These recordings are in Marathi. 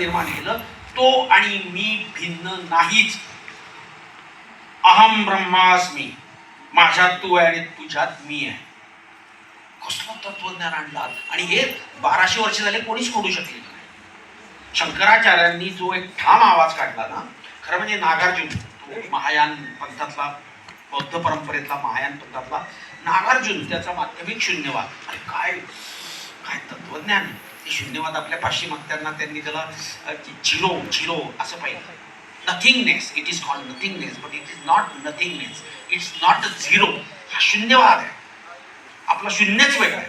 निर्माण केलं, तो आणि मी भिन्न नाहीच. अहम ब्रह्मास्मी, माझ्यात तू आहे आणि तुझ्यात मी आहे. कसलं तत्वज्ञान आणलं. आणि हे 1200 वर्ष झाले कोणीच सोडू शकले नाही. शंकराचार्यांनी जो एक ठाम आवाज काढला ना, खरं म्हणजे नागार्जुन, तो महायान पंथातला, बौद्ध परंपरेतला महायान पंथातला नागार्जुन, त्याचा माध्यमिक शून्यवाद. अरे काय काय तत्वज्ञान. शून्यवाद आपल्या पाश्चिमात्यांना त्यांनी त्याला झिरो झिरो असं पाहिलं. Nothingness, it is called nothingness, but it is not nothingness, it's not a zero. हा शून्यवाद आहे. आपला शून्यच वेगळा आहे.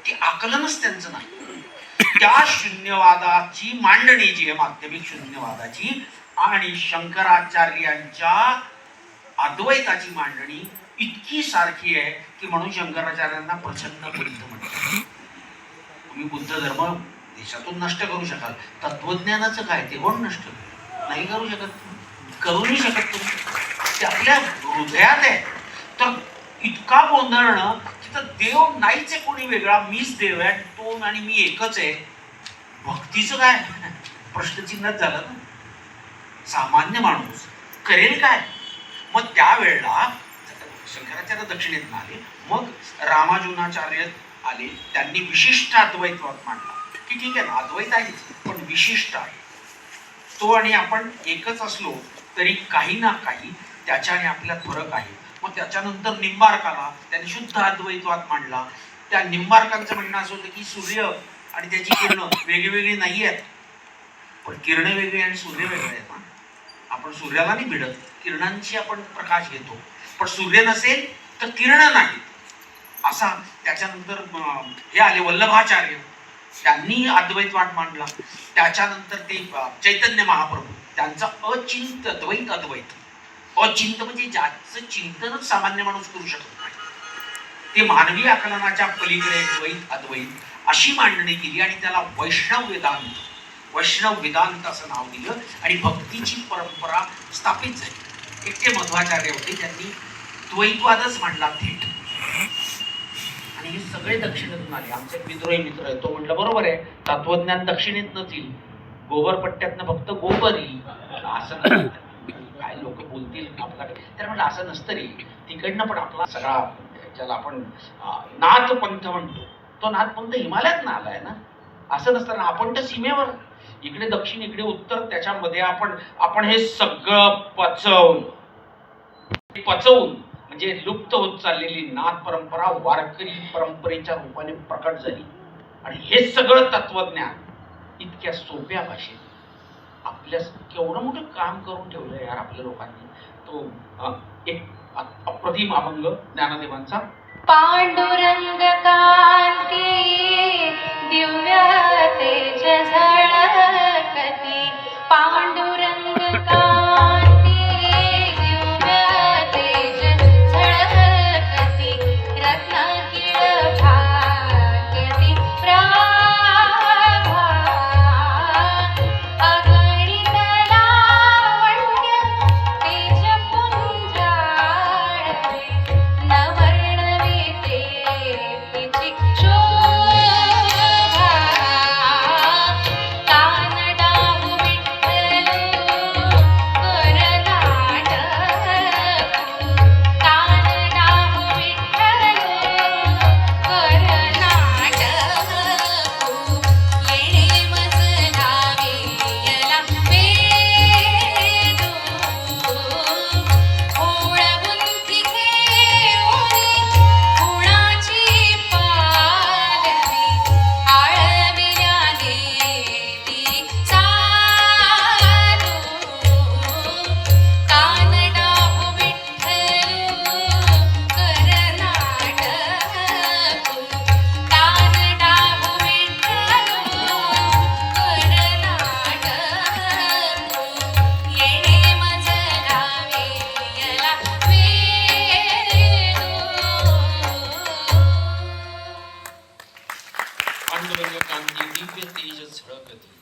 ते आकलनच त्यांचं नाही. त्या शून्यवादाची मांडणी जी आहे, माध्यमिक शून्यवादाची, आणि शंकराचार्यांच्या अद्वैताची मांडणी इतकी सारखी आहे की म्हणून शंकराचार्यांना प्रचंड बुद्ध म्हणतात. तुम्ही बुद्ध धर्म देशातून नष्ट करू शकाल, तत्वज्ञानाचं काय ते कोण नष्ट नाही करू शकत. करूही शकत तुम्ही. ते आपल्या हृदयात आहे. तर इतका गोंधळणं की तर देव नाहीच आहे कोणी वेगळा, मीच देव आहे, तो आणि मी एकच आहे. भक्तीचं काय प्रश्नचिन्हच झालं ना. सामान्य माणूस करेल काय. मग त्यावेळेला शंकराचार्य दक्षिणेतून आले, मग रामानुजाचार्य आले, त्यांनी विशिष्ट अद्वैतवाद मांडला की ठीक आहे ना, अद्वैत आहेच पण विशिष्ट आहे. तो आणि आपण एकच असलो तरी काही ना काही त्याच्याने आपल्यात फरक आहे. मग त्याच्यानंतर निंबार्क आला, त्यांनी शुद्ध अद्वैतवाद मांडला. त्या निंबार्कांचं म्हणणं असं होतं की सूर्य आणि त्याची किरणं वेगळी नाही आहेत, पण किरणं वेगळी आणि सूर्य वेगळे आहेत ना. आपण सूर्याला नाही भिडत, किरणांची आपण प्रकाश घेतो, पण सूर्य नसेल तर किरण नाही. असा त्याच्यानंतर हे आले वल्लभाचार्य, त्यांनी अद्वैतवाद मांडला. त्याच्यानंतर ते चैतन्य महाप्रभू, त्यांचा अचिंत द्वैत अद्वैत. अचिंत म्हणजे ज्याचं चिंतनच सामान्य माणूस करू शकत नाही, ते मानवी आकलनाच्या पलीकडे द्वैत अद्वैत अशी मांडणी केली. आणि त्याला वैष्णव वेदांत, वैष्णव वेदांत असं नाव दिलं. आणि भक्तीची परंपरा स्थापित झाली. एकटे मध्वाचार्य होते, त्यांनी द्वैतवादच मांडला थेट. आणि हे सगळे दक्षिणेतून आले. आमचे विद्रोही मित्र आहे, तो म्हटलं बरोबर आहे, तत्वज्ञान दक्षिणेतनंच येईल, गोबरपट्ट्यातनं फक्त गोबर येईल. असं नसतं. काय लोक बोलतील आपल्याकडे, तर म्हटलं असं नसतं रे. तिकडनं पण आपला सगळा, ज्याला आपण नाथ पंथ म्हणतो, तो नाथ पंथ हिमालयात ना आलाय ना. असं नसतं ना. आपण तर सीमेवर, इकडे दक्षिण इकडे उत्तर, त्याच्यामध्ये आपण हे सगळं पचवून म्हणजे लुप्त होत चाललेली नाथ परंपरा वारकरी परंपरेच्या रूपाने प्रकट झाली. आणि हे सगळं तत्वज्ञान इतक्या सोप्या भाषेत आपल्या केवढं मोठं काम करून ठेवलं यार आपल्या लोकांनी. तो एक अप्रतिम अभंग ज्ञानदेवांचा. पांडुरंग कांती दिव्य तेज झळकती, पांडुरंग